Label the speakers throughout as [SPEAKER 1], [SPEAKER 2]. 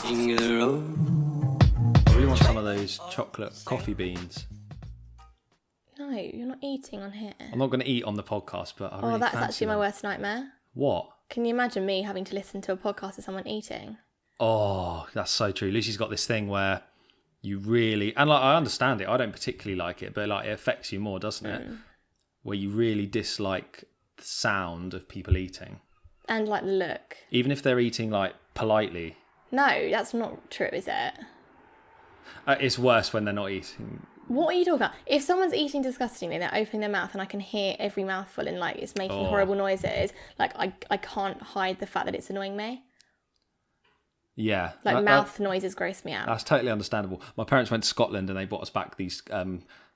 [SPEAKER 1] I really want some of those chocolate coffee beans.
[SPEAKER 2] No, you're not eating on here.
[SPEAKER 1] I'm not going to eat on the podcast, but I really
[SPEAKER 2] that's
[SPEAKER 1] fancy
[SPEAKER 2] actually
[SPEAKER 1] them.
[SPEAKER 2] my worst nightmare.
[SPEAKER 1] What?
[SPEAKER 2] Can you imagine me having to listen to a podcast of someone eating?
[SPEAKER 1] Oh, that's so true. Lucy's got this thing where you really, and like I understand it. I don't particularly like it, but like it affects you more, doesn't it? Where you really dislike the sound of people eating,
[SPEAKER 2] And like the look.
[SPEAKER 1] even if they're eating like politely.
[SPEAKER 2] No, that's not true, is it?
[SPEAKER 1] It's worse when they're not eating.
[SPEAKER 2] What are you talking about? If someone's eating disgustingly, they're opening their mouth and I can hear every mouthful and like it's making horrible noises, like I can't hide the fact that it's annoying me.
[SPEAKER 1] Yeah,
[SPEAKER 2] Like mouth noises gross me out.
[SPEAKER 1] That's totally understandable. My parents went to Scotland and they brought us back these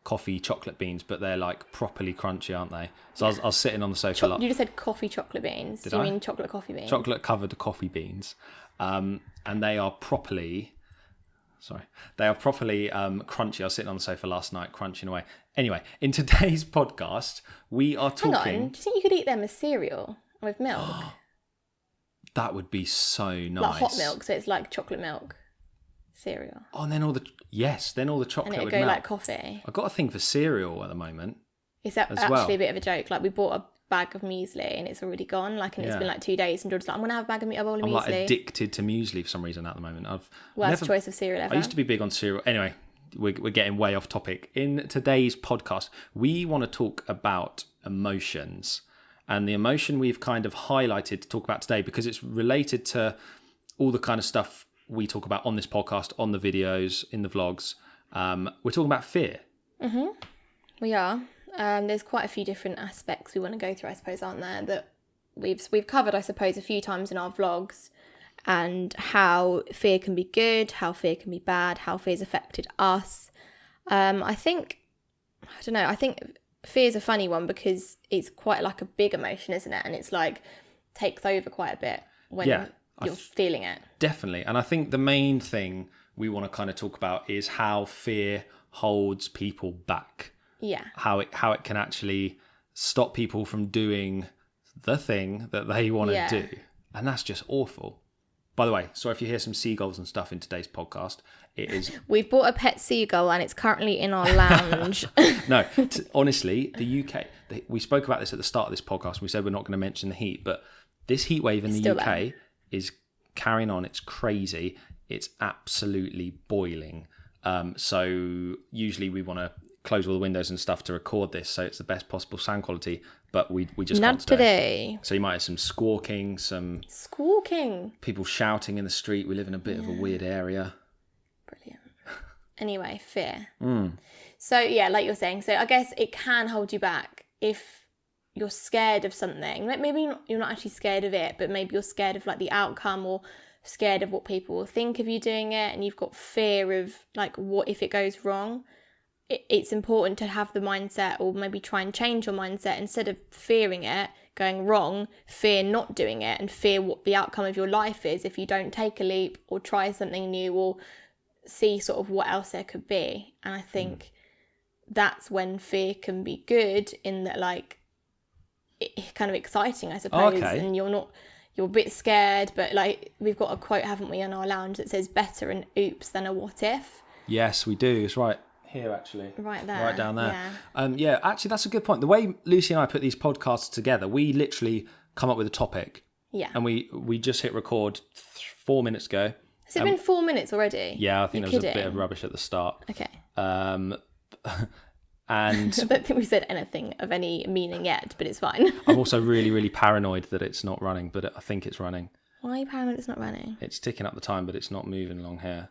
[SPEAKER 1] coffee chocolate beans, but they're like properly crunchy, aren't they? So I was sitting on the sofa.
[SPEAKER 2] You just said coffee chocolate beans. Do you mean chocolate coffee beans?
[SPEAKER 1] Chocolate covered coffee beans, and they are properly. Sorry, they are properly crunchy. I was sitting on the sofa last night, crunching away. Anyway, in today's podcast, we are talking.
[SPEAKER 2] Hang on, do you think you could eat them as cereal with milk?
[SPEAKER 1] That would be so nice.
[SPEAKER 2] Like hot milk, so it's like chocolate milk cereal.
[SPEAKER 1] Oh, and then all the chocolate
[SPEAKER 2] And it would
[SPEAKER 1] would
[SPEAKER 2] go
[SPEAKER 1] melt.
[SPEAKER 2] like coffee.
[SPEAKER 1] I've got a thing for cereal at the moment.
[SPEAKER 2] Is that
[SPEAKER 1] as
[SPEAKER 2] actually
[SPEAKER 1] well.
[SPEAKER 2] a bit of a joke? Like we bought a bag of muesli and it's already gone. Like and it's been like 2 days and George's like, I'm gonna have a bowl of
[SPEAKER 1] I'm
[SPEAKER 2] muesli.
[SPEAKER 1] like addicted to muesli for some reason at the moment.
[SPEAKER 2] Worst choice of cereal ever.
[SPEAKER 1] I used to be big on cereal. Anyway, we're getting way off topic. In today's podcast, we want to talk about emotions. And the emotion we've kind of highlighted to talk about today, because it's related to all the kind of stuff we talk about on this podcast, on the videos, in the vlogs. We're talking about fear.
[SPEAKER 2] We are. There's quite a few different aspects we want to go through, I suppose, aren't there? That we've covered, I suppose, a few times in our vlogs, and how fear can be good, how fear can be bad, how fear's affected us. I think fear's a funny one because it's quite like a big emotion, isn't it? And it's like takes over quite a bit when you're feeling it.
[SPEAKER 1] Definitely. And I think the main thing we want to kind of talk about is how fear holds people back.
[SPEAKER 2] Yeah.
[SPEAKER 1] How it can actually stop people from doing the thing that they want to do. And that's just awful. By the way, sorry if you hear some seagulls and stuff in today's podcast. It is.
[SPEAKER 2] We've bought a pet seagull and it's currently in our lounge.
[SPEAKER 1] No, honestly, the UK, we spoke about this at the start of this podcast. We said we're not going to mention the heat, but this heat wave in the UK is carrying on. It's crazy. It's absolutely boiling. So usually we want to close all the windows and stuff to record this, so it's the best possible sound quality, but we just
[SPEAKER 2] not
[SPEAKER 1] can't
[SPEAKER 2] today.
[SPEAKER 1] So you might have some squawking, some people shouting in the street. We live in a bit of a weird area.
[SPEAKER 2] Brilliant. Anyway, fear. So yeah, like you're saying, so I guess it can hold you back if you're scared of something. Maybe you're not actually scared of it, but maybe you're scared of like the outcome, or scared of what people will think of you doing it, and you've got fear of like what if it goes wrong. It's important to have the mindset, or maybe try and change your mindset. Instead of fearing it going wrong, fear not doing it, and fear what the outcome of your life is if you don't take a leap or try something new or see sort of what else there could be. And I think that's when fear can be good, in that like it's kind of exciting, I suppose.
[SPEAKER 1] Okay.
[SPEAKER 2] And you're a bit scared, but like we've got a quote, haven't we, in our lounge that says better an oops than a what if.
[SPEAKER 1] Yes, we do. It's right here, actually.
[SPEAKER 2] Right there.
[SPEAKER 1] Right down there. Yeah, actually, that's a good point. The way Lucy and I put these podcasts together, we literally come up with a topic.
[SPEAKER 2] Yeah.
[SPEAKER 1] And we just hit record 4 minutes ago.
[SPEAKER 2] Has it been 4 minutes already?
[SPEAKER 1] Yeah, I think there was a bit of rubbish at the start.
[SPEAKER 2] Okay.
[SPEAKER 1] And
[SPEAKER 2] I don't think we said anything of any meaning yet, but it's fine.
[SPEAKER 1] I'm also really, really paranoid that it's not running, but I think it's running.
[SPEAKER 2] Why are you paranoid it's not running?
[SPEAKER 1] It's ticking up the time, but it's not moving along here.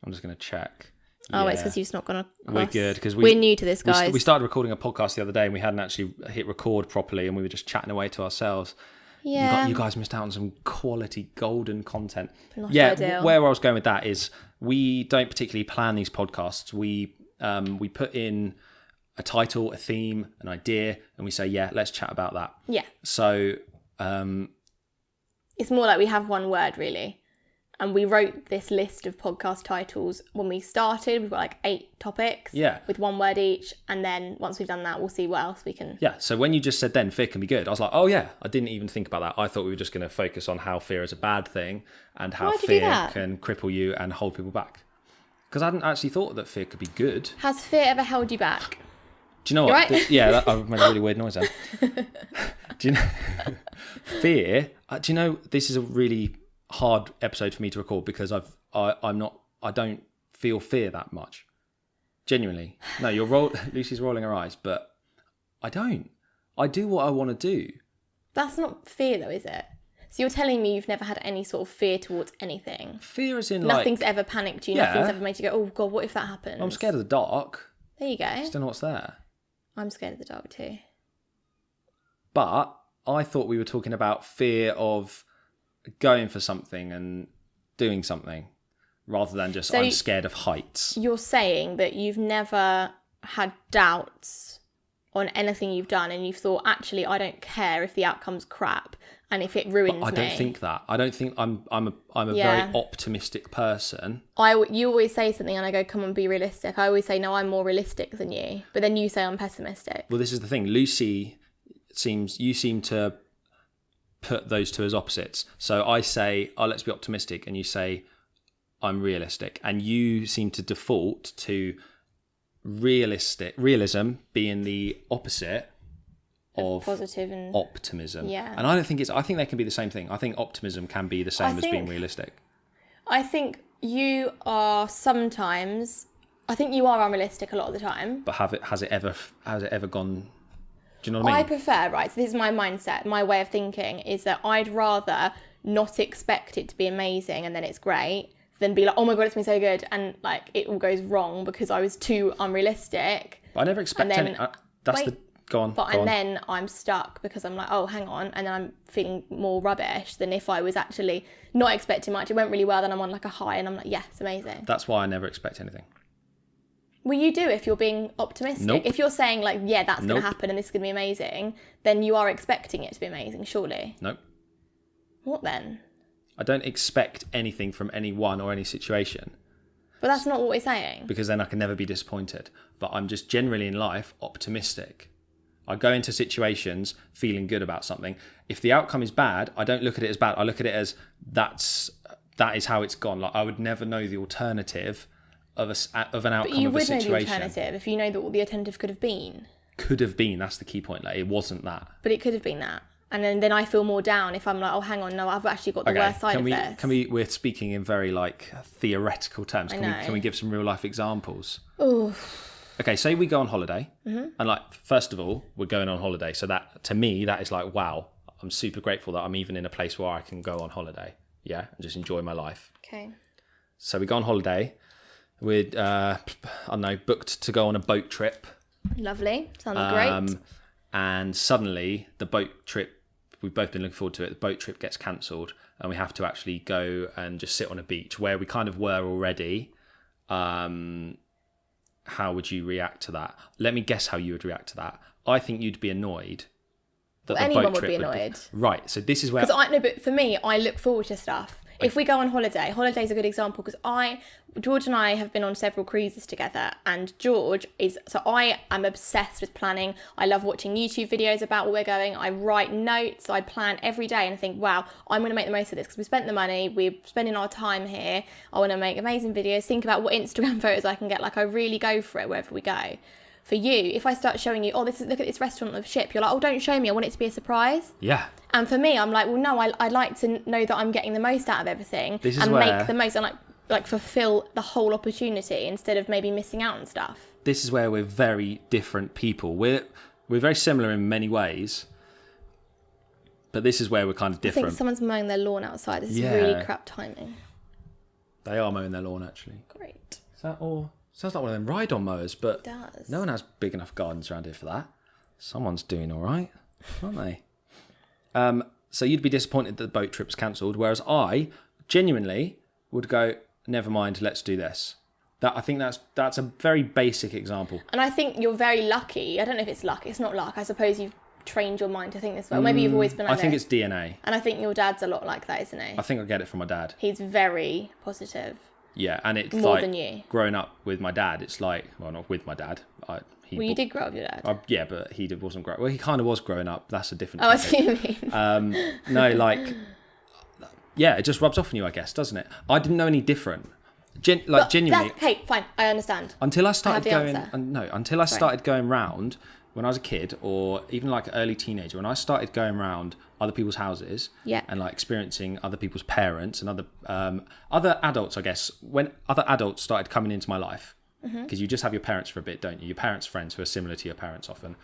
[SPEAKER 1] I'm just going to check.
[SPEAKER 2] Oh, it's because you've not gone across.
[SPEAKER 1] We're good, because
[SPEAKER 2] we're new to this, guys.
[SPEAKER 1] We started recording a podcast the other day and we hadn't actually hit record properly, and we were just chatting away to ourselves.
[SPEAKER 2] Yeah.
[SPEAKER 1] You guys missed out on some quality golden content.
[SPEAKER 2] Not ideal.
[SPEAKER 1] Where I was going with that is we don't particularly plan these podcasts. We put in a title, a theme, an idea, and we say, yeah, let's chat about that.
[SPEAKER 2] Yeah.
[SPEAKER 1] So
[SPEAKER 2] it's more like we have one word, really. And we wrote this list of podcast titles when we started. We've got like 8 topics with 1 word each. And then once we've done that, we'll see what else we can...
[SPEAKER 1] Yeah, so when you just said then fear can be good, I was like, oh yeah, I didn't even think about that. I thought we were just going to focus on how fear is a bad thing and how fear can cripple you and hold people back. Because I hadn't actually thought that fear could be good.
[SPEAKER 2] Has fear ever held you back?
[SPEAKER 1] Do you know what?
[SPEAKER 2] Right?
[SPEAKER 1] I made a really weird noise then. Do you know... fear... do you know, this is a really... hard episode for me to record because I don't feel fear that much. Genuinely. No, Lucy's rolling her eyes, but I don't. I do what I want to do.
[SPEAKER 2] That's not fear though, is it? So you're telling me you've never had any sort of fear towards anything?
[SPEAKER 1] Fear is in
[SPEAKER 2] nothing's ever panicked you, nothing's ever made you go, oh God, what if that happens?
[SPEAKER 1] I'm scared of the dark.
[SPEAKER 2] There you go.
[SPEAKER 1] I just don't know what's there.
[SPEAKER 2] I'm scared of the dark too.
[SPEAKER 1] But I thought we were talking about fear of going for something and doing something rather than just I'm scared of heights.
[SPEAKER 2] You're saying that you've never had doubts on anything you've done and you've thought, actually, I don't care if the outcome's crap and if it ruins me.
[SPEAKER 1] I don't think that. I don't think I'm a very optimistic person.
[SPEAKER 2] You always say something and I go, come on, be realistic. I always say, no, I'm more realistic than you. But then you say I'm pessimistic.
[SPEAKER 1] Well, this is the thing. Lucy, you seem to put those two as opposites. So I say, oh, let's be optimistic, and you say, I'm realistic. And you seem to default to realism being the opposite of
[SPEAKER 2] positive and
[SPEAKER 1] optimism.
[SPEAKER 2] Yeah.
[SPEAKER 1] And I think they can be the same thing. I think optimism can be the same as being realistic.
[SPEAKER 2] I think you are sometimes, I think you are unrealistic a lot of the time.
[SPEAKER 1] But has it ever gone... Do you know what I mean?
[SPEAKER 2] I prefer, right, so this is my mindset, my way of thinking is that I'd rather not expect it to be amazing and then it's great than be like, oh my God, it's been so good and like it all goes wrong because I was too unrealistic.
[SPEAKER 1] But I never expect any... Go on.
[SPEAKER 2] Then I'm stuck because I'm like, oh, hang on. And then I'm feeling more rubbish than if I was actually not expecting much. It went really well, then I'm on like a high and I'm like, yeah, it's amazing.
[SPEAKER 1] That's why I never expect anything.
[SPEAKER 2] Well, you do if you're being optimistic.
[SPEAKER 1] Nope.
[SPEAKER 2] If you're saying like, yeah, that's going to happen and this is going to be amazing, then you are expecting it to be amazing, surely.
[SPEAKER 1] Nope.
[SPEAKER 2] What then?
[SPEAKER 1] I don't expect anything from anyone or any situation.
[SPEAKER 2] But that's not what we're saying.
[SPEAKER 1] Because then I can never be disappointed. But I'm just generally in life optimistic. I go into situations feeling good about something. If the outcome is bad, I don't look at it as bad. I look at it as that is how it's gone. Like I would never know the alternative of an outcome of a situation.
[SPEAKER 2] But you would know the alternative if you know that what the alternative could have been.
[SPEAKER 1] Could have been. That's the key point. Like it wasn't that.
[SPEAKER 2] But it could have been that. And then I feel more down if I'm like, oh, hang on, no, I've actually got the worst side of this.
[SPEAKER 1] We're speaking in very like theoretical terms. Can we give some real life examples?
[SPEAKER 2] Oh.
[SPEAKER 1] Okay, say we go on holiday, and like first of all, we're going on holiday. So that to me, that is like, wow, I'm super grateful that I'm even in a place where I can go on holiday, and just enjoy my life.
[SPEAKER 2] Okay.
[SPEAKER 1] So we go on holiday. We're booked to go on a boat trip.
[SPEAKER 2] Lovely, sounds great.
[SPEAKER 1] And suddenly the boat trip, we've both been looking forward to it. The boat trip gets cancelled, and we have to actually go and just sit on a beach where we kind of were already. How would you react to that? Let me guess how you would react to that. I think you'd be annoyed.
[SPEAKER 2] Anyone would be annoyed.
[SPEAKER 1] Right, so this is where...
[SPEAKER 2] But for me, I look forward to stuff. If we go on holiday's a good example because George and I have been on several cruises together and I am obsessed with planning. I love watching YouTube videos about where we're going. I write notes, I plan every day and I think, wow, I'm going to make the most of this because we spent the money, we're spending our time here. I want to make amazing videos, think about what Instagram photos I can get. Like I really go for it wherever we go. For you, if I start showing you, look at this restaurant on the ship, you're like, oh, don't show me, I want it to be a surprise.
[SPEAKER 1] Yeah.
[SPEAKER 2] And for me, I'm like, well, no, I like to know that I'm getting the most out of everything make the most and like fulfill the whole opportunity instead of maybe missing out on stuff.
[SPEAKER 1] This is where we're very different people. We're very similar in many ways, but this is where we're kind of different.
[SPEAKER 2] I think someone's mowing their lawn outside. This is really crap timing.
[SPEAKER 1] They are mowing their lawn, actually.
[SPEAKER 2] Great.
[SPEAKER 1] Is that all? Sounds like one of them ride-on mowers, but
[SPEAKER 2] it does.
[SPEAKER 1] No one has big enough gardens around here for that. Someone's doing all right, aren't they? So you'd be disappointed that the boat trip's cancelled, whereas I genuinely would go, never mind, let's do this. I think that's a very basic example.
[SPEAKER 2] And I think you're very lucky. I don't know if it's luck. It's not luck. I suppose you've trained your mind to think this way? Or maybe you've always been like
[SPEAKER 1] I think
[SPEAKER 2] this.
[SPEAKER 1] it's DNA.
[SPEAKER 2] And I think your dad's a lot like that, isn't he?
[SPEAKER 1] I think I get it from my dad.
[SPEAKER 2] He's very positive.
[SPEAKER 1] Yeah, and it's
[SPEAKER 2] More
[SPEAKER 1] like
[SPEAKER 2] than you.
[SPEAKER 1] growing up with my dad. It's like, well, not with my dad.
[SPEAKER 2] You did grow up with your dad.
[SPEAKER 1] Yeah, but wasn't growing. Well, he kind of was growing up. That's a different.
[SPEAKER 2] Oh, I
[SPEAKER 1] topic.
[SPEAKER 2] see what you mean.
[SPEAKER 1] No, like, yeah, it just rubs off on you, I guess, doesn't it? I didn't know any different. Genuinely.
[SPEAKER 2] Okay, fine. I understand.
[SPEAKER 1] Until I started going,
[SPEAKER 2] answer.
[SPEAKER 1] until I started going round when I was a kid, or even like early teenager, when I started going round other people's houses, and like experiencing other people's parents and other adults, I guess, when other adults started coming into my life, because you just have your parents for a bit, don't you? Your parents' friends who are similar to your parents often.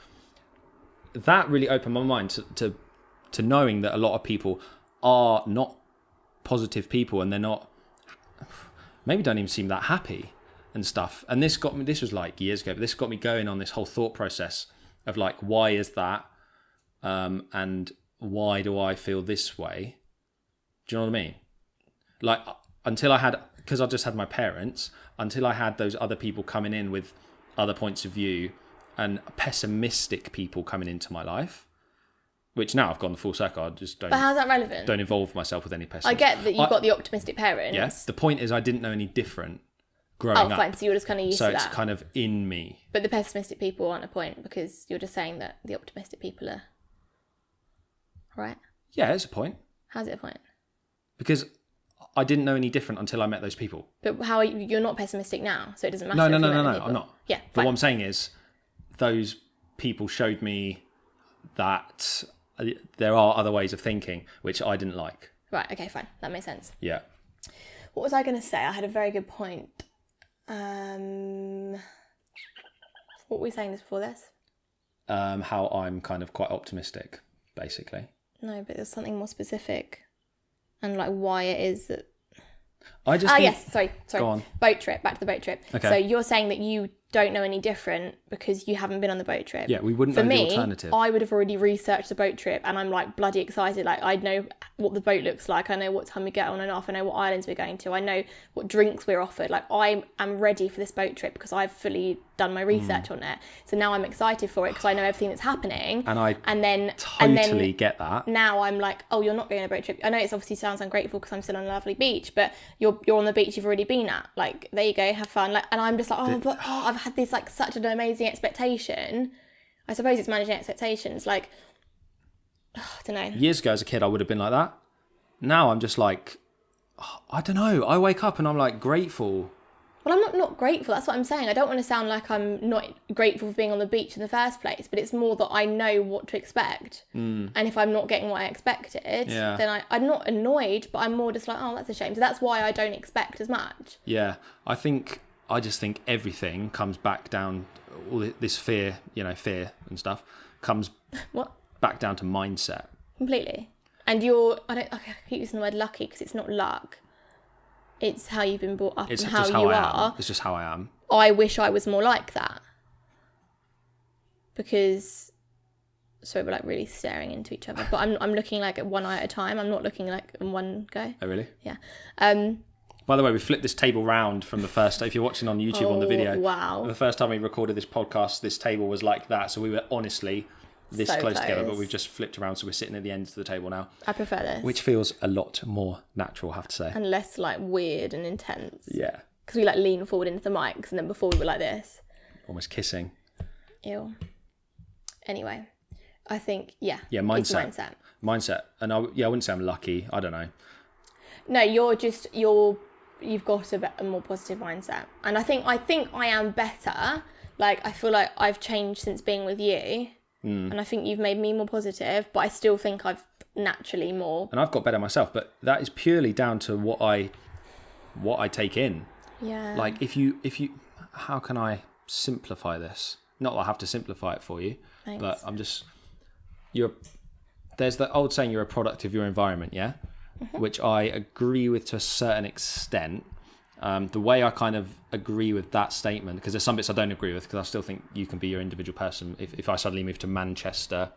[SPEAKER 1] That really opened my mind to knowing that a lot of people are not positive people, and they're not, maybe don't even seem that happy and stuff. And this was like years ago, but this got me going on this whole thought process of like, why is that? And why do I feel this way? Do you know what I mean? Like, because I just had my parents, until I had those other people coming in with other points of view and pessimistic people coming into my life, which now I've gone the full circle. I just don't.
[SPEAKER 2] But how's that relevant?
[SPEAKER 1] Don't involve myself with any pessimism.
[SPEAKER 2] I get that you've got the optimistic parents.
[SPEAKER 1] Yes. The point is, I didn't know any different growing up.
[SPEAKER 2] Oh, fine. So you're just kind of used to that.
[SPEAKER 1] So it's kind of in me.
[SPEAKER 2] But the pessimistic people aren't a point, because you're just saying that the optimistic people are right.
[SPEAKER 1] Yeah, it's a point.
[SPEAKER 2] How's it a point?
[SPEAKER 1] Because I didn't know any different until I met those people.
[SPEAKER 2] But how are you're not pessimistic now, so it doesn't matter.
[SPEAKER 1] No,
[SPEAKER 2] if you met the
[SPEAKER 1] I'm
[SPEAKER 2] people.
[SPEAKER 1] not.
[SPEAKER 2] Yeah,
[SPEAKER 1] But
[SPEAKER 2] fine.
[SPEAKER 1] what I'm saying is, those people showed me that there are other ways of thinking, which I didn't like.
[SPEAKER 2] Right. Okay. Fine. That makes sense.
[SPEAKER 1] Yeah.
[SPEAKER 2] What was I going to say? I had a very good point. What were we saying this before this?
[SPEAKER 1] How I'm kind of quite optimistic, basically.
[SPEAKER 2] No, but there's something more specific, and like why it is that.
[SPEAKER 1] I just.
[SPEAKER 2] Yes. Sorry.
[SPEAKER 1] Go on.
[SPEAKER 2] Boat trip. Back to the boat trip.
[SPEAKER 1] Okay.
[SPEAKER 2] So you're saying that you don't know any different because you haven't been on the boat trip.
[SPEAKER 1] Yeah, we wouldn't
[SPEAKER 2] For
[SPEAKER 1] know
[SPEAKER 2] me,
[SPEAKER 1] the alternative.
[SPEAKER 2] I would have already researched the boat trip, and I'm like bloody excited. Like I know what the boat looks like. I know what time we get on and off. I know what islands we're going to. I know what drinks we're offered. Like I am ready for this boat trip because I've fully done my research on it. So now I'm excited for it because I know everything that's happening.
[SPEAKER 1] And
[SPEAKER 2] then
[SPEAKER 1] totally get that.
[SPEAKER 2] Now I'm like, oh, you're not going on a boat trip. I know it obviously sounds ungrateful because I'm still on a lovely beach, but you're on the beach you've already been at. Like there you go, have fun. Like, and I'm just like, I've had this like such an amazing expectation. I suppose it's managing expectations. Like, I don't know.
[SPEAKER 1] Years ago as a kid, I would have been like that. Now I'm just like, I don't know. I wake up and I'm like grateful.
[SPEAKER 2] Well, I'm not grateful. That's what I'm saying. I don't want to sound like I'm not grateful for being on the beach in the first place, but it's more that I know what to expect. And if I'm not getting what I expected, then I'm not annoyed, but I'm more just like, oh, that's a shame. So that's why I don't expect as much.
[SPEAKER 1] Yeah, I just think everything comes back down, all this fear and stuff comes back down to mindset.
[SPEAKER 2] Completely. And I keep using the word lucky because it's not luck. It's how you've been brought up and how you are.
[SPEAKER 1] It's just how I am.
[SPEAKER 2] I wish I was more like that. Because, sorry, we're like really staring into each other. But I'm looking like at one eye at a time. I'm not looking like in one go.
[SPEAKER 1] Oh, really?
[SPEAKER 2] Yeah.
[SPEAKER 1] By the way, we flipped this table round from the first. If you're watching on YouTube on the video,
[SPEAKER 2] wow!
[SPEAKER 1] The first time we recorded this podcast, this table was like that. So we were honestly this close together, but we've just flipped around, so we're sitting at the ends of the table now.
[SPEAKER 2] I prefer this,
[SPEAKER 1] which feels a lot more natural, I have to say,
[SPEAKER 2] and less like weird and intense.
[SPEAKER 1] Yeah,
[SPEAKER 2] because we like lean forward into the mics, and then before we were like this,
[SPEAKER 1] almost kissing.
[SPEAKER 2] Ew. Anyway, I think
[SPEAKER 1] mindset, and I wouldn't say I'm lucky. I don't know.
[SPEAKER 2] No, you've got a more positive mindset, and I think I am better. Like I feel like I've changed since being with you, and I think you've made me more positive. But I still think I've naturally more.
[SPEAKER 1] And I've got better myself, but that is purely down to what I take in.
[SPEAKER 2] Yeah.
[SPEAKER 1] Like if you, how can I simplify this? Not that I have to simplify it for you,
[SPEAKER 2] Thanks.
[SPEAKER 1] But there's the old saying, you're a product of your environment, yeah? Which I agree with to a certain extent. The way I kind of agree with that statement, because there's some bits I don't agree with, because I still think you can be your individual person. If I suddenly moved to Manchester,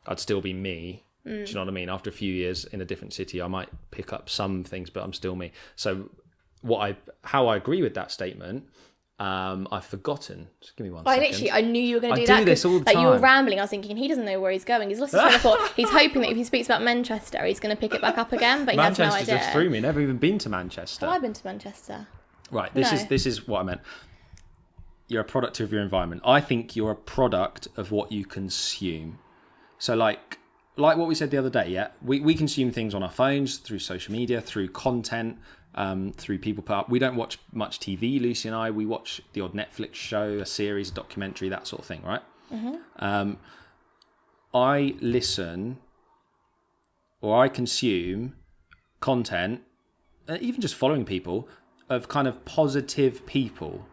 [SPEAKER 1] I'd still be me. Do you know what I mean? After a few years in a different city, I might pick up some things, but I'm still me. So how I agree with that statement I've forgotten. Just give me one
[SPEAKER 2] I
[SPEAKER 1] second.
[SPEAKER 2] literally, I knew you were going to do
[SPEAKER 1] I
[SPEAKER 2] that.
[SPEAKER 1] do this all the
[SPEAKER 2] like, you were
[SPEAKER 1] time.
[SPEAKER 2] rambling. I was thinking, he doesn't know where he's going. He's lost his train of thought. He's hoping that if he speaks about Manchester, he's going to pick it back up again, but he has no
[SPEAKER 1] Manchester
[SPEAKER 2] idea.
[SPEAKER 1] just threw me. Never even been to Manchester.
[SPEAKER 2] Oh, I've been to Manchester.
[SPEAKER 1] Right.
[SPEAKER 2] No.
[SPEAKER 1] This is what I meant. You're a product of your environment. I think you're a product of what you consume. So like what we said the other day, yeah, we consume things on our phones, through social media, through content, through people put up. We don't watch much TV, Lucy and I. We watch the odd Netflix show, a series, a documentary, that sort of thing, right? Mm-hmm. I listen or I consume content, even just following people, of kind of positive people.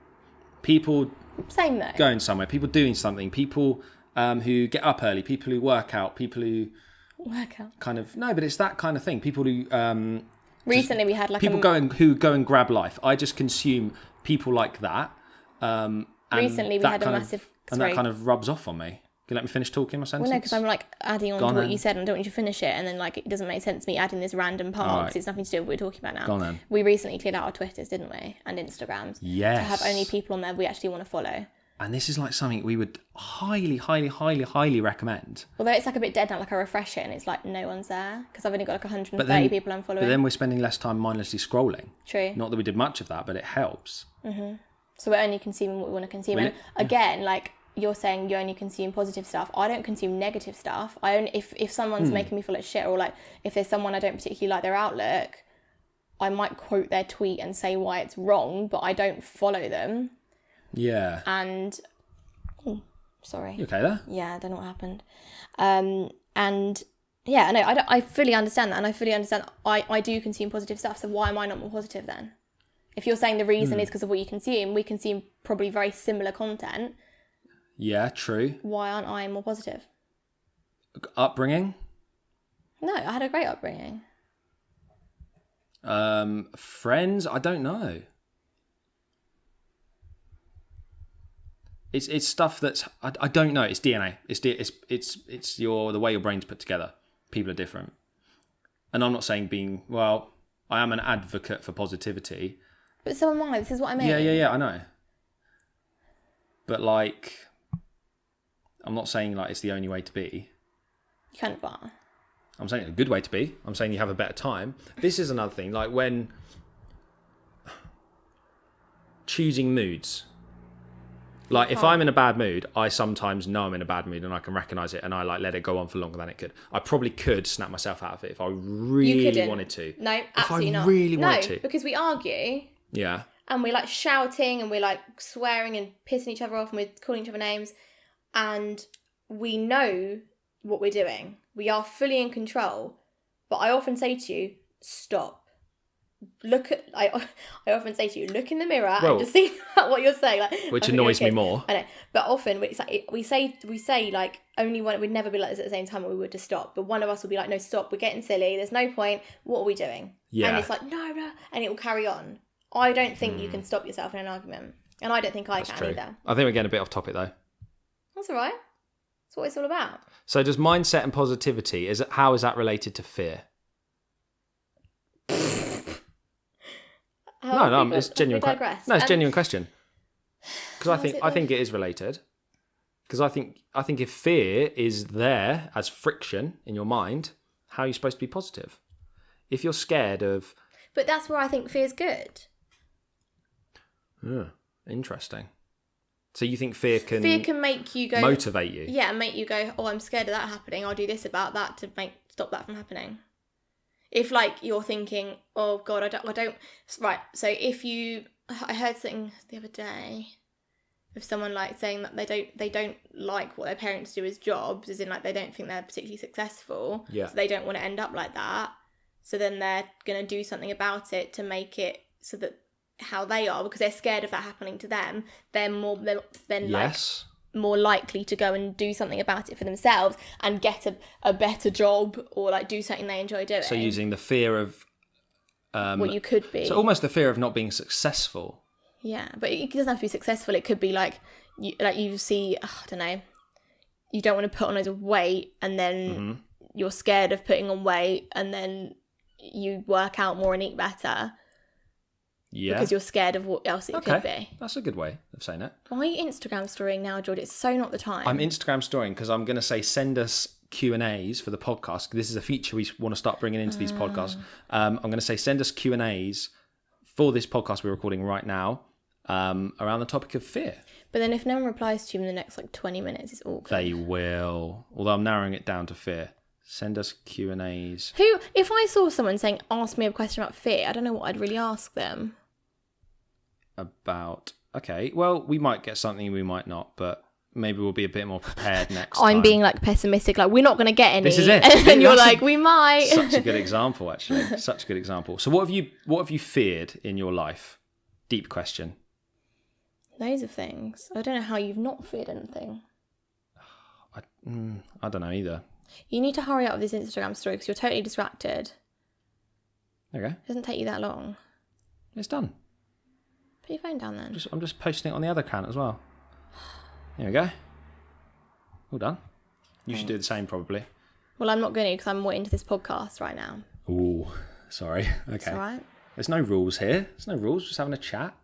[SPEAKER 1] People
[SPEAKER 2] Same though.
[SPEAKER 1] going somewhere, people doing something, people who get up early, people who work out, people who
[SPEAKER 2] Workout.
[SPEAKER 1] kind of but it's that kind of thing. People who
[SPEAKER 2] Recently we had like
[SPEAKER 1] people who go and grab life. I just consume people like that. And
[SPEAKER 2] Recently we
[SPEAKER 1] that
[SPEAKER 2] had a
[SPEAKER 1] kind of-
[SPEAKER 2] massive...
[SPEAKER 1] and that kind of rubs off on me. Can you let me finish talking my sentence?
[SPEAKER 2] Well, no, because I'm like adding on
[SPEAKER 1] Go
[SPEAKER 2] to
[SPEAKER 1] on
[SPEAKER 2] what
[SPEAKER 1] then.
[SPEAKER 2] you said, and I don't want you to finish it, and then like it doesn't make sense to me adding this random part because
[SPEAKER 1] right.
[SPEAKER 2] it's nothing to do with what we're talking about now.
[SPEAKER 1] Go on then.
[SPEAKER 2] We recently cleared out our Twitters, didn't we, and Instagrams,
[SPEAKER 1] Yes.
[SPEAKER 2] to have only people on there we actually want to follow.
[SPEAKER 1] And this is like something we would highly, highly, highly, highly recommend.
[SPEAKER 2] Although it's like a bit dead now, like I refresh it and it's like no one's there because I've only got like 130
[SPEAKER 1] But then,
[SPEAKER 2] people I'm following.
[SPEAKER 1] But then we're spending less time mindlessly scrolling.
[SPEAKER 2] True.
[SPEAKER 1] Not that we did much of that, but it helps.
[SPEAKER 2] So we're only consuming what we want to consume. And again, like you're saying, you only consume positive stuff. I don't consume negative stuff. I only if someone's making me feel like shit, or like if there's someone I don't particularly like their outlook, I might quote their tweet and say why it's wrong, but I don't follow them.
[SPEAKER 1] Yeah.
[SPEAKER 2] And sorry.
[SPEAKER 1] You okay there?
[SPEAKER 2] Yeah, I don't know what happened. And yeah, no, I fully understand that, and I fully understand. I do consume positive stuff. So why am I not more positive then? If you're saying the reason is because of what you consume, we consume probably very similar content.
[SPEAKER 1] Yeah, true.
[SPEAKER 2] Why aren't I more positive?
[SPEAKER 1] Upbringing?
[SPEAKER 2] No, I had a great upbringing.
[SPEAKER 1] Friends? I don't know. It's stuff that's I don't know. It's DNA. It's the way your brain's put together. People are different, and I'm not saying I am an advocate for positivity.
[SPEAKER 2] But so am I. This is what I mean.
[SPEAKER 1] Yeah. I know. But like, I'm not saying like it's the only way to be.
[SPEAKER 2] You kind of are.
[SPEAKER 1] I'm saying it's a good way to be. I'm saying you have a better time. This is another thing. Like when choosing moods. Like if I'm in a bad mood, I sometimes know I'm in a bad mood and I can recognise it and I like let it go on for longer than it could. I probably could snap myself out of it if I really wanted to.
[SPEAKER 2] No, absolutely not.
[SPEAKER 1] If I really wanted to.
[SPEAKER 2] Because we argue
[SPEAKER 1] Yeah.
[SPEAKER 2] and we're like shouting and we're like swearing and pissing each other off and we're calling each other names, and we know what we're doing. We are fully in control. But I often say to you, stop. I often say to you, look in the mirror and just think about what you're saying. Like,
[SPEAKER 1] which annoys me more.
[SPEAKER 2] I know, but often we say like only one. We'd never be like this at the same time. We would just stop. But one of us will be like, no, stop. We're getting silly. There's no point. What are we doing?
[SPEAKER 1] Yeah.
[SPEAKER 2] And it's like no, and it will carry on. I don't think you can stop yourself in an argument, and I don't think I can either.
[SPEAKER 1] I think we're getting a bit off topic though.
[SPEAKER 2] That's all right. That's what it's all about.
[SPEAKER 1] So does mindset and positivity, how is that related to fear? No, it's genuine. No, it's genuine question. Because I think it is related. Because I think if fear is there as friction in your mind, how are you supposed to be positive? If you're scared of,
[SPEAKER 2] but that's where I think fear's good.
[SPEAKER 1] Interesting. So you think fear can
[SPEAKER 2] make you go
[SPEAKER 1] motivate you?
[SPEAKER 2] Yeah, and make you go, oh, I'm scared of that happening. I'll do this about that to stop that from happening. If like you're thinking, oh God, I don't. Right. So I heard something the other day of someone like saying that they don't like what their parents do as jobs, as in like they don't think they're particularly successful.
[SPEAKER 1] Yeah.
[SPEAKER 2] So they don't want to end up like that. So then they're gonna do something about it to make it so that how they are, because they're scared of that happening to them. They're
[SPEAKER 1] Yes.
[SPEAKER 2] more likely to go and do something about it for themselves and get a better job or like do something they enjoy doing.
[SPEAKER 1] So using the fear of
[SPEAKER 2] what you could be.
[SPEAKER 1] So almost the fear of not being successful.
[SPEAKER 2] Yeah, but it doesn't have to be successful. It could be like you see, I don't know, you don't want to put on loads of weight and then you're scared of putting on weight and then you work out more and eat better.
[SPEAKER 1] Yeah.
[SPEAKER 2] Because you're scared of what else it could be.
[SPEAKER 1] That's a good way of saying it.
[SPEAKER 2] Why are you Instagram storying now, George? It's so not the time.
[SPEAKER 1] I'm Instagram storying because I'm going to say send us Q&As for the podcast. This is a feature we want to start bringing into these podcasts. I'm going to say send us Q&As for this podcast we're recording right now around the topic of fear.
[SPEAKER 2] But then if no one replies to you in the next 20 minutes, it's awkward.
[SPEAKER 1] They will. Although I'm narrowing it down to fear. Send us Q&As.
[SPEAKER 2] If I saw someone saying, ask me a question about fear, I don't know what I'd really ask them.
[SPEAKER 1] Okay, well, we might get something, we might not, but maybe we'll be a bit more prepared next time.
[SPEAKER 2] I'm being pessimistic, we're not going to get any.
[SPEAKER 1] This is it.
[SPEAKER 2] And you're we might.
[SPEAKER 1] Such a good example, actually. Such a good example. So what have you feared in your life? Deep question.
[SPEAKER 2] Loads of things. I don't know how you've not feared anything.
[SPEAKER 1] I don't know either.
[SPEAKER 2] You need to hurry up with this Instagram story because you're totally distracted.
[SPEAKER 1] Okay.
[SPEAKER 2] It doesn't take you that long.
[SPEAKER 1] It's done.
[SPEAKER 2] Put your phone down then.
[SPEAKER 1] I'm just posting it on the other account as well. There we go. All done. You should do the same probably.
[SPEAKER 2] Well, I'm not going to because I'm more into this podcast right now.
[SPEAKER 1] Ooh, sorry. Okay.
[SPEAKER 2] It's all right.
[SPEAKER 1] There's no rules here. There's no rules. Just having a chat.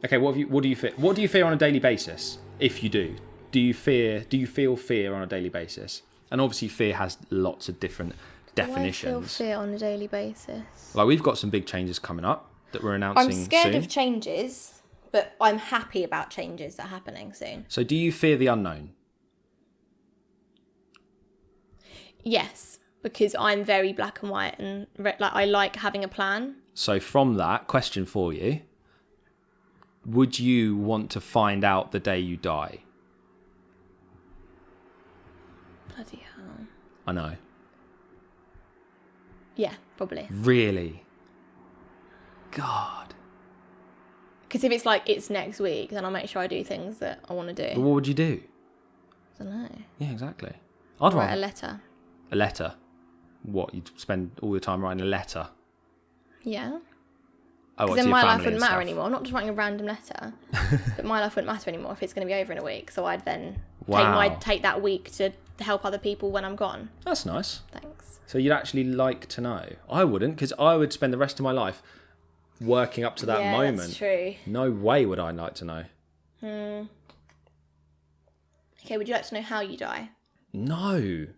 [SPEAKER 1] Okay, what do you fear? What do you fear on a daily basis? If you do, do you feel fear on a daily basis? And obviously, fear has lots of different definitions.
[SPEAKER 2] Do I feel fear on a daily basis?
[SPEAKER 1] We've got some big changes coming up that we're announcing soon.
[SPEAKER 2] I'm scared of changes, but I'm happy about changes that are happening soon.
[SPEAKER 1] So, do you fear the unknown?
[SPEAKER 2] Yes, because I'm very black and white, and I like having a plan.
[SPEAKER 1] So, from that, question for you. Would you want to find out the day you die?
[SPEAKER 2] Bloody hell.
[SPEAKER 1] I know.
[SPEAKER 2] Yeah, probably.
[SPEAKER 1] Really? God.
[SPEAKER 2] Because if it's next week, then I'll make sure I do things that I want to do.
[SPEAKER 1] But what would you do?
[SPEAKER 2] I don't know.
[SPEAKER 1] Yeah, exactly.
[SPEAKER 2] I'd write a letter.
[SPEAKER 1] A letter? What, you'd spend all your time writing a letter?
[SPEAKER 2] Yeah.
[SPEAKER 1] Oh,
[SPEAKER 2] because then my life wouldn't matter anymore. I'm not just writing a random letter, but my life wouldn't matter anymore if it's going to be over in a week. So I'd then take that week to help other people when I'm gone.
[SPEAKER 1] That's nice.
[SPEAKER 2] Thanks.
[SPEAKER 1] So you'd actually like to know. I wouldn't, because I would spend the rest of my life working up to that moment.
[SPEAKER 2] That's true.
[SPEAKER 1] No way would I like to know.
[SPEAKER 2] Okay, would you like to know how you die?
[SPEAKER 1] No.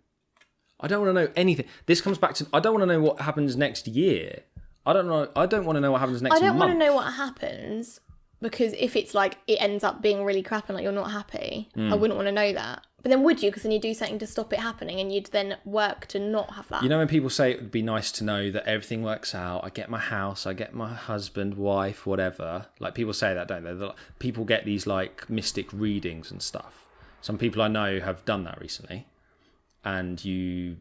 [SPEAKER 1] I don't want to know anything. This comes back to, I don't want to know what happens next year. I don't want to know what happens next month.
[SPEAKER 2] I don't want to know what happens because if it's it ends up being really crap and you're not happy, I wouldn't want to know that. But then would you? Because then you'd do something to stop it happening and you'd then work to not have that.
[SPEAKER 1] You know when people say it would be nice to know that everything works out, I get my house, I get my husband, wife, whatever. People say that, don't they? People get these mystic readings and stuff. Some people I know have done that recently. And it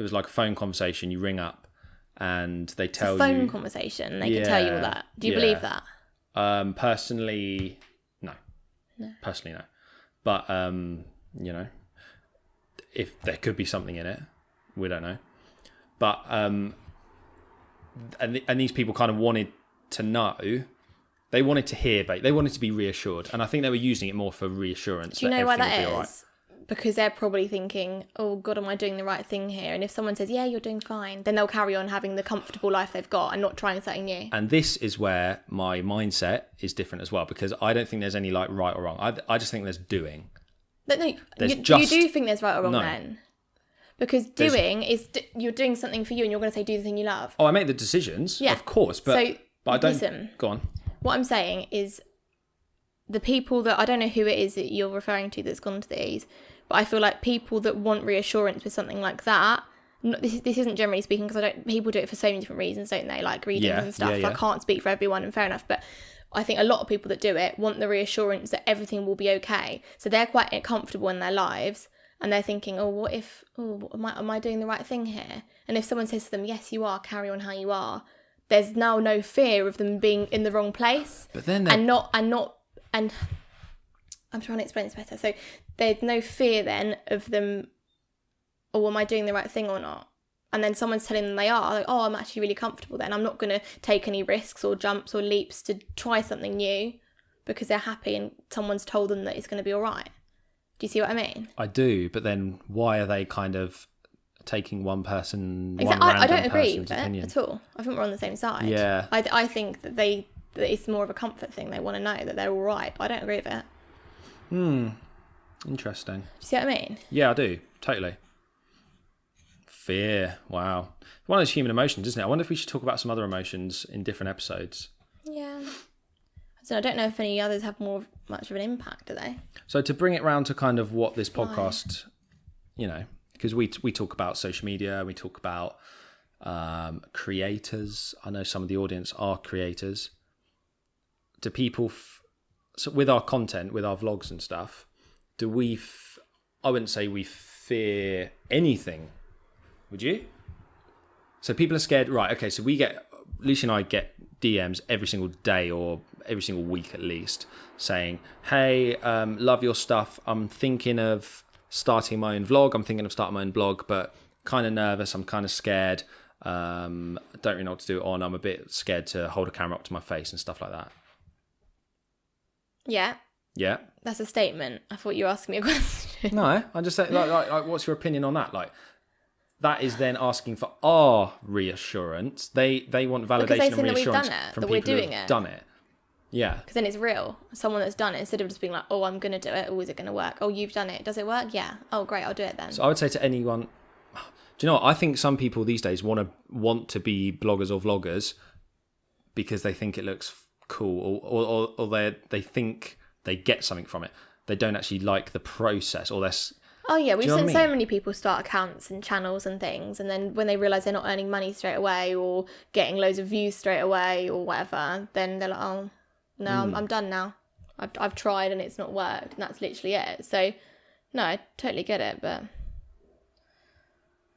[SPEAKER 1] was like a phone conversation, you ring up. And they tell you...
[SPEAKER 2] It's a phone conversation. They can tell you all that. Do you believe that?
[SPEAKER 1] Personally, no. Personally, no. But, if there could be something in it, we don't know. But, and these people kind of wanted to know. They wanted to hear, they wanted to be reassured. And I think they were using it more for reassurance.
[SPEAKER 2] Do you know why that is? Right. Because they're probably thinking, oh, God, am I doing the right thing here? And if someone says, yeah, you're doing fine, then they'll carry on having the comfortable life they've got and not trying something new.
[SPEAKER 1] And this is where my mindset is different as well, because I don't think there's any right or wrong. I just think there's doing.
[SPEAKER 2] No, you do think there's right or wrong then? Because doing is, you're doing something for you and you're going to say, do the thing you love.
[SPEAKER 1] Oh, I make the decisions, of course. But I don't... Listen,
[SPEAKER 2] go
[SPEAKER 1] on.
[SPEAKER 2] What I'm saying is the people that, I don't know who it is that you're referring to that's gone to these, but I feel like people that want reassurance with something like that, this isn't generally speaking because people do it for so many different reasons, don't they? Like readings and stuff. I can't speak for everyone and fair enough, but I think a lot of people that do it want the reassurance that everything will be okay. So they're quite comfortable in their lives and they're thinking, am I doing the right thing here? And if someone says to them, yes, you are, carry on how you are, there's now no fear of them being in the wrong place.
[SPEAKER 1] But then
[SPEAKER 2] and I'm trying to explain this better. So there's no fear then of them, am I doing the right thing or not? And then someone's telling them they are, I'm actually really comfortable then. I'm not going to take any risks or jumps or leaps to try something new because they're happy and someone's told them that it's going to be all right. Do you see what I mean?
[SPEAKER 1] I do, but then why are they kind of taking one person,
[SPEAKER 2] Exactly.
[SPEAKER 1] one
[SPEAKER 2] I
[SPEAKER 1] random
[SPEAKER 2] don't agree
[SPEAKER 1] person's
[SPEAKER 2] with it
[SPEAKER 1] opinion.
[SPEAKER 2] at all. I think we're on the same side.
[SPEAKER 1] Yeah.
[SPEAKER 2] I think that it's more of a comfort thing. They want to know that they're all right, but I don't agree with it.
[SPEAKER 1] Interesting.
[SPEAKER 2] Do you see what I mean?
[SPEAKER 1] Yeah, I do. Totally. Fear. Wow. One of those human emotions, isn't it? I wonder if we should talk about some other emotions in different episodes.
[SPEAKER 2] Yeah. So I don't know if any others have much of an impact, do they?
[SPEAKER 1] So to bring it round to kind of what this podcast, you know, because we talk about social media, we talk about creators. I know some of the audience are creators. Do people, so with our content, with our vlogs and stuff, do we, I wouldn't say we fear anything. Would you? So people are scared, right? Okay, so Lucy and I get DMs every single day or every single week at least saying, hey, love your stuff. I'm thinking of starting my own vlog. I'm thinking of starting my own blog, but kind of nervous. I'm kind of scared. Don't really know what to do it on. I'm a bit scared to hold a camera up to my face and stuff like that.
[SPEAKER 2] Yeah.
[SPEAKER 1] Yeah.
[SPEAKER 2] That's a statement. I thought you were asking me a question.
[SPEAKER 1] No, I'm just saying, like, what's your opinion on that? Like, that is then asking for our reassurance. They want validation and reassurance from people who have done it. Yeah.
[SPEAKER 2] Because then it's real. Someone that's done it, instead of just being like, oh, I'm going to do it. Oh, is it going to work? Oh, you've done it. Does it work? Yeah. Oh, great. I'll do it then.
[SPEAKER 1] So I would say to anyone, do you know what? I think some people these days want to be bloggers or vloggers because they think it looks cool or they think they get something from it. They don't actually like the process or they're...
[SPEAKER 2] Oh yeah, we've seen so many people start accounts and channels and things, and then when they realise they're not earning money straight away or getting loads of views straight away or whatever, then they're like, oh, no, I'm done now. I've tried and it's not worked, and that's literally it. So, no, I totally get it, but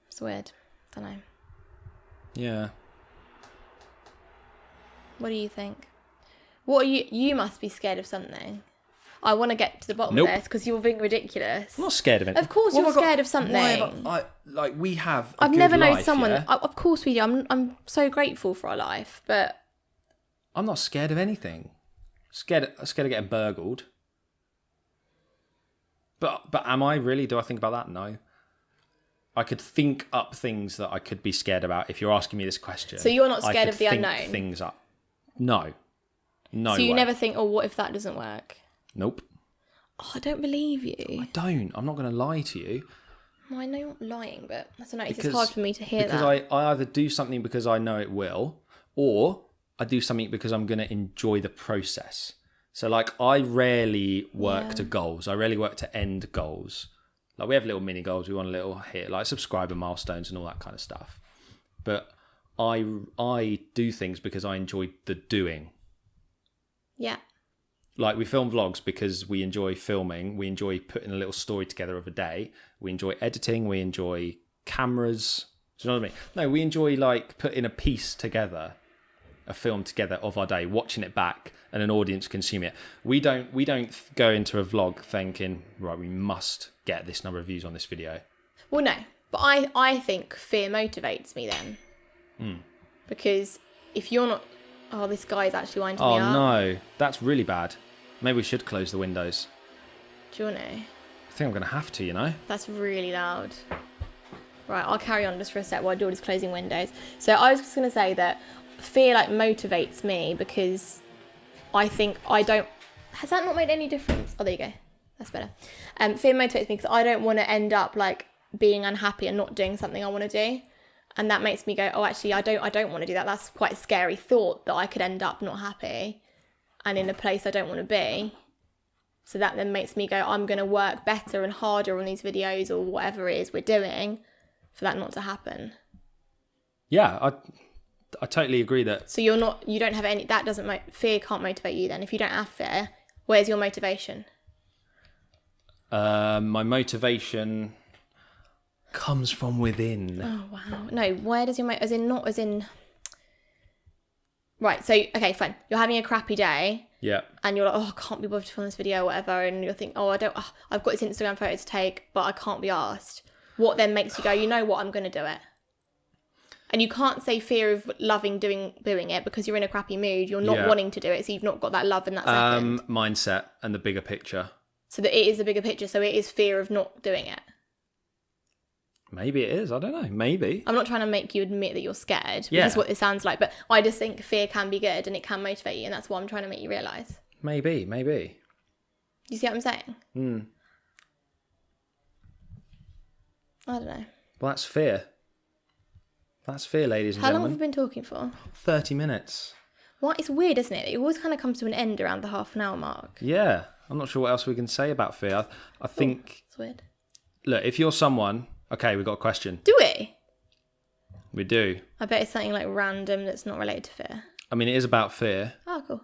[SPEAKER 2] it's weird. Don't know.
[SPEAKER 1] Yeah.
[SPEAKER 2] What do you think? What are you must be scared of something. I want to get to the bottom of this because you're being ridiculous.
[SPEAKER 1] I'm not scared of it.
[SPEAKER 2] Of course you're scared of something.
[SPEAKER 1] We have
[SPEAKER 2] I've never known
[SPEAKER 1] life,
[SPEAKER 2] someone...
[SPEAKER 1] Yeah?
[SPEAKER 2] Of course we do. I'm so grateful for our life, but...
[SPEAKER 1] I'm not scared of anything. Scared of getting burgled. But am I really? Do I think about that? No. I could think up things that I could be scared about if you're asking me this question.
[SPEAKER 2] So you're not scared of the unknown?
[SPEAKER 1] Things up. No. No.
[SPEAKER 2] So you never think, oh, what if that doesn't work?
[SPEAKER 1] Nope.
[SPEAKER 2] Oh, I don't believe you.
[SPEAKER 1] I don't. I'm not going to lie to you.
[SPEAKER 2] Well, I know you're not lying, but I don't know. It's hard for me to hear that.
[SPEAKER 1] Because I either do something because I know it will, or I do something because I'm going to enjoy the process. So, like, I rarely work to goals. I rarely work to end goals. Like, we have little mini goals. We want a little hit, like subscriber milestones and all that kind of stuff. But I do things because I enjoy the doing.
[SPEAKER 2] Yeah.
[SPEAKER 1] Like, we film vlogs because we enjoy filming. We enjoy putting a little story together of a day. We enjoy editing. We enjoy cameras. Do you know what I mean? No, we enjoy, like, putting a piece together, a film together of our day, watching it back, and an audience consume it. We don't go into a vlog thinking, right, we must get this number of views on this video.
[SPEAKER 2] Well, no. But I think fear motivates me then. Because if you're not... Oh, this guy's actually winding me up.
[SPEAKER 1] Oh, no. That's really bad. Maybe we should close the windows.
[SPEAKER 2] Do you want to?
[SPEAKER 1] I think I'm going to have to, you know?
[SPEAKER 2] That's really loud. Right, I'll carry on just for a sec while George is closing windows. So I was just going to say that fear, like, motivates me because I think I don't... Has that not made any difference? Oh, there you go. That's better. Fear motivates me because I don't want to end up, like, being unhappy and not doing something I want to do. And that makes me go, oh, actually, I don't want to do that. That's quite a scary thought that I could end up not happy and in a place I don't want to be. So that then makes me go, I'm going to work better and harder on these videos or whatever it is we're doing for that not to happen.
[SPEAKER 1] Yeah, I totally agree that...
[SPEAKER 2] So you don't have any... That doesn't... Fear can't motivate you then. If you don't have fear, where's your motivation?
[SPEAKER 1] My motivation... comes from within.
[SPEAKER 2] Oh, wow. No, where does your... As in... Right, so, okay, fine. You're having a crappy day.
[SPEAKER 1] Yeah.
[SPEAKER 2] And you're like, oh, I can't be bothered to film this video or whatever. And you're thinking, I've got this Instagram photo to take, but I can't be asked. What then makes you go, you know what, I'm going to do it. And you can't say fear of loving doing it because you're in a crappy mood. You're not wanting to do it, so you've not got that love in that second.
[SPEAKER 1] Mindset and the bigger picture.
[SPEAKER 2] So that it is the bigger picture, so it is fear of not doing it.
[SPEAKER 1] Maybe it is. I don't know. Maybe.
[SPEAKER 2] I'm not trying to make you admit that you're scared, which
[SPEAKER 1] Yeah.
[SPEAKER 2] is what it sounds like. But I just think fear can be good and it can motivate you. And that's what I'm trying to make you realise.
[SPEAKER 1] Maybe.
[SPEAKER 2] You see what I'm saying?
[SPEAKER 1] Hmm.
[SPEAKER 2] I don't know.
[SPEAKER 1] Well, that's fear. That's fear, ladies and
[SPEAKER 2] How long have
[SPEAKER 1] gentlemen.
[SPEAKER 2] we been talking for?
[SPEAKER 1] 30 minutes.
[SPEAKER 2] What? It's weird, isn't it? It always kind of comes to an end around the half an hour mark.
[SPEAKER 1] Yeah. I'm not sure what else we can say about fear. I think,
[SPEAKER 2] It's weird.
[SPEAKER 1] look, if you're someone... Okay, we've got a question.
[SPEAKER 2] Do we?
[SPEAKER 1] We do.
[SPEAKER 2] I bet it's something like random that's not related to fear.
[SPEAKER 1] I mean, it is about fear.
[SPEAKER 2] Oh, cool.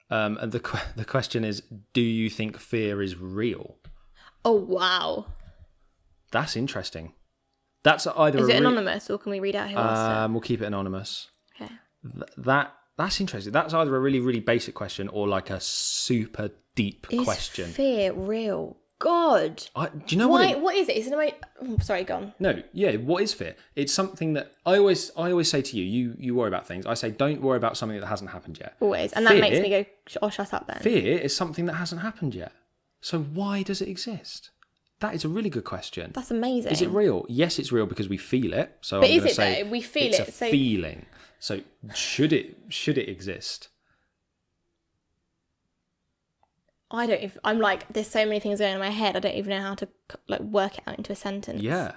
[SPEAKER 1] And the question is, do you think fear is real?
[SPEAKER 2] Oh, wow.
[SPEAKER 1] That's interesting. That's either
[SPEAKER 2] Is it anonymous or can we read out who asked
[SPEAKER 1] We'll keep it anonymous.
[SPEAKER 2] it? Okay.
[SPEAKER 1] That's interesting. That's either a really, really basic question or like a super deep question.
[SPEAKER 2] Is fear real? God.
[SPEAKER 1] Do you know what?
[SPEAKER 2] What is it? Is it sorry, go on.
[SPEAKER 1] No, yeah. What is fear? It's something that I always say to you. You worry about things. I say don't worry about something that hasn't happened yet.
[SPEAKER 2] Always. And
[SPEAKER 1] Fear-
[SPEAKER 2] that makes me go, oh, shut up then.
[SPEAKER 1] Fear is something that hasn't happened yet. So why does it exist? That is a really good question.
[SPEAKER 2] That's amazing.
[SPEAKER 1] Is it real? Yes, it's real because we feel it. So
[SPEAKER 2] But
[SPEAKER 1] I'm
[SPEAKER 2] is
[SPEAKER 1] gonna
[SPEAKER 2] it
[SPEAKER 1] say
[SPEAKER 2] though? We feel
[SPEAKER 1] it's
[SPEAKER 2] it,
[SPEAKER 1] a
[SPEAKER 2] so-
[SPEAKER 1] feeling. So should it exist?
[SPEAKER 2] I'm like, there's so many things going on in my head. I don't even know how to like work it out into a sentence.
[SPEAKER 1] Yeah.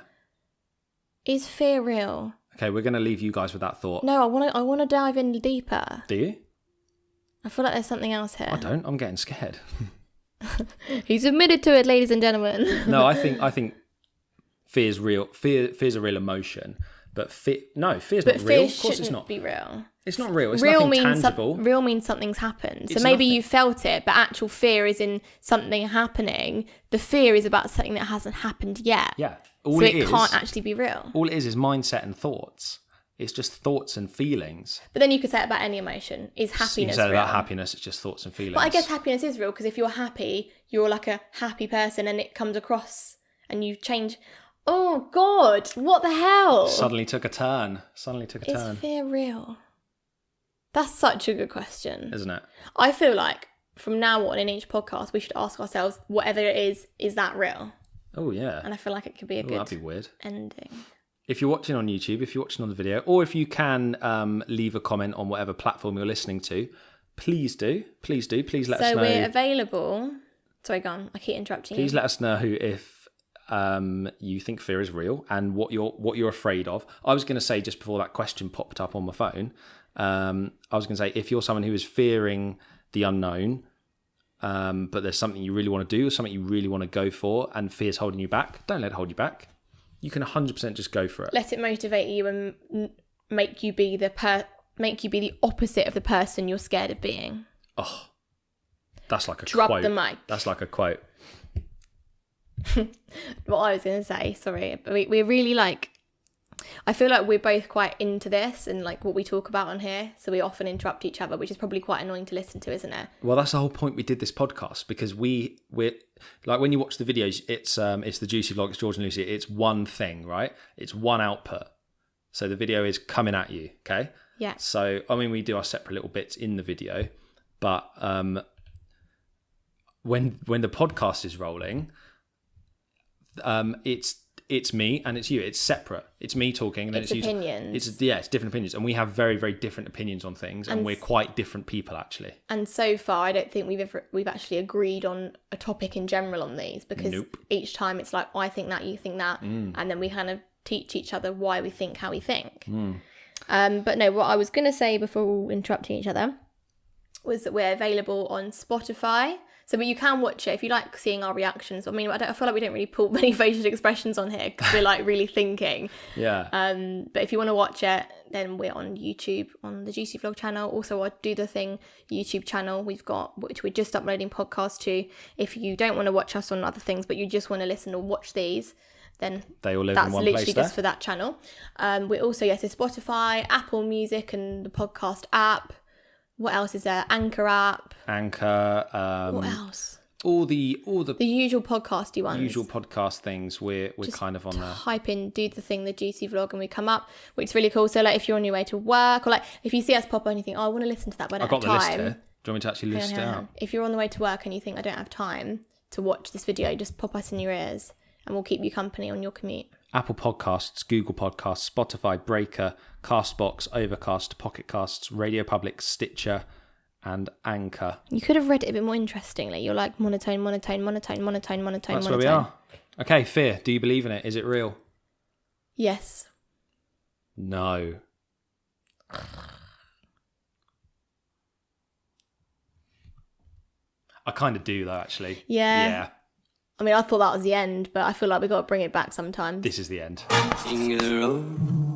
[SPEAKER 2] Is fear real?
[SPEAKER 1] Okay, we're gonna leave you guys with that thought.
[SPEAKER 2] No, I want to dive in deeper.
[SPEAKER 1] Do you?
[SPEAKER 2] I feel like there's something else here.
[SPEAKER 1] I don't. I'm getting scared.
[SPEAKER 2] He's admitted to it, ladies and gentlemen.
[SPEAKER 1] No, I think fear's real. Fear's a real emotion, but fear's not
[SPEAKER 2] But
[SPEAKER 1] real.
[SPEAKER 2] fear
[SPEAKER 1] Of course, it's
[SPEAKER 2] shouldn't
[SPEAKER 1] not.
[SPEAKER 2] be real.
[SPEAKER 1] It's not real. It's
[SPEAKER 2] Real
[SPEAKER 1] nothing
[SPEAKER 2] means
[SPEAKER 1] tangible.
[SPEAKER 2] real means something's happened. So
[SPEAKER 1] It's
[SPEAKER 2] maybe
[SPEAKER 1] nothing.
[SPEAKER 2] you felt it, but actual fear is in something happening. The fear is about something that hasn't happened yet.
[SPEAKER 1] Yeah.
[SPEAKER 2] So it can't actually be real.
[SPEAKER 1] All it is mindset and thoughts. It's just thoughts and feelings.
[SPEAKER 2] But then you could say it about any emotion. Is
[SPEAKER 1] You can
[SPEAKER 2] happiness
[SPEAKER 1] say
[SPEAKER 2] real?
[SPEAKER 1] about happiness, it's just thoughts and feelings.
[SPEAKER 2] But I guess happiness is real because if you're happy, you're like a happy person and it comes across and you change. Oh, God, what the hell?
[SPEAKER 1] Suddenly took a turn.
[SPEAKER 2] Is fear real? That's such a good question.
[SPEAKER 1] Isn't it?
[SPEAKER 2] I feel like from now on in each podcast, we should ask ourselves, whatever it is that real?
[SPEAKER 1] Oh, yeah.
[SPEAKER 2] And I feel like it could be a
[SPEAKER 1] Ooh,
[SPEAKER 2] good
[SPEAKER 1] that'd be weird.
[SPEAKER 2] ending.
[SPEAKER 1] If you're watching on YouTube, if you're watching on the video, or if you can leave a comment on whatever platform you're listening to, please do. Please let us know.
[SPEAKER 2] So we're available. Sorry, go on. I keep interrupting
[SPEAKER 1] Please
[SPEAKER 2] you.
[SPEAKER 1] let us know if you think fear is real and what you're afraid of. I was going to say just before that question popped up on my phone, I was going to say if you're someone who is fearing the unknown, but there's something you really want to do or something you really want to go for and fear's holding you back, don't let it hold you back. You can 100% just go for it.
[SPEAKER 2] Let it motivate you and make you be the opposite of the person you're scared of being.
[SPEAKER 1] Oh, that's like a
[SPEAKER 2] Drop
[SPEAKER 1] quote.
[SPEAKER 2] the mic.
[SPEAKER 1] That's like a quote.
[SPEAKER 2] What I was going to say, sorry, but we're really like, I feel like we're both quite into this and like what we talk about on here, so we often interrupt each other, which is probably quite annoying to listen to, isn't it?
[SPEAKER 1] Well, that's the whole point we did this podcast, because we're like, when you watch the videos, it's the Juicy Vlog, it's George and Lucy, it's one thing, right? It's one output. So the video is coming at you, okay?
[SPEAKER 2] Yeah.
[SPEAKER 1] So, I mean, we do our separate little bits in the video, but when the podcast is rolling, it's me and it's you. It's separate. It's me talking and then
[SPEAKER 2] It's
[SPEAKER 1] it's you.
[SPEAKER 2] opinions.
[SPEAKER 1] It's different opinions, and we have very, very different opinions on things, and we're quite different people actually.
[SPEAKER 2] And so far, I don't think we've actually agreed on a topic in general on these, because
[SPEAKER 1] Nope.
[SPEAKER 2] each time it's like, I think that, you think that, and then we kind of teach each other why we think how we think. But no, what I was going to say before interrupting each other was that we're available on Spotify. So, but you can watch it if you like seeing our reactions. I mean, I feel like we don't really pull many facial expressions on here because we're like really thinking.
[SPEAKER 1] Yeah.
[SPEAKER 2] But if you want to watch it, then we're on YouTube on the Juicy Vlog channel. Also, our Do The Thing YouTube channel we've got, which we're just uploading podcasts to. If you don't want to watch us on other things, but you just want to listen or watch these, then
[SPEAKER 1] They all live
[SPEAKER 2] that's
[SPEAKER 1] in one
[SPEAKER 2] literally
[SPEAKER 1] place
[SPEAKER 2] just
[SPEAKER 1] there.
[SPEAKER 2] for that channel. We're also, yes, to Spotify, Apple Music and the podcast app. What else is there? Anchor app.
[SPEAKER 1] Anchor.
[SPEAKER 2] What else?
[SPEAKER 1] All the
[SPEAKER 2] The usual podcasty ones.
[SPEAKER 1] usual podcast things. We're kind of on there.
[SPEAKER 2] Type in Do The Thing, the Juicy Vlog, and we come up, which is really cool. So like if you're on your way to work, or like if you see us pop on and you think, oh, I want to listen to that, but I
[SPEAKER 1] I've
[SPEAKER 2] don't
[SPEAKER 1] got the
[SPEAKER 2] have
[SPEAKER 1] list
[SPEAKER 2] time.
[SPEAKER 1] here. Do you want me to actually list it out?
[SPEAKER 2] If you're on the way to work and you think, I don't have time to watch this video, just pop us in your ears and we'll keep you company on your commute.
[SPEAKER 1] Apple Podcasts, Google Podcasts, Spotify, Breaker, Castbox, Overcast, Pocket Casts, Radio Public, Stitcher, and Anchor.
[SPEAKER 2] You could have read it a bit more interestingly. You're like monotone, monotone, monotone, monotone, monotone,
[SPEAKER 1] That's
[SPEAKER 2] monotone.
[SPEAKER 1] where we are. Okay, Fear, do you believe in it? Is it real?
[SPEAKER 2] Yes.
[SPEAKER 1] No. I kind of do, though, actually.
[SPEAKER 2] Yeah. I mean, I thought that was the end, but I feel like we've got to bring it back sometimes.
[SPEAKER 1] This is the end.
[SPEAKER 3] Sing along.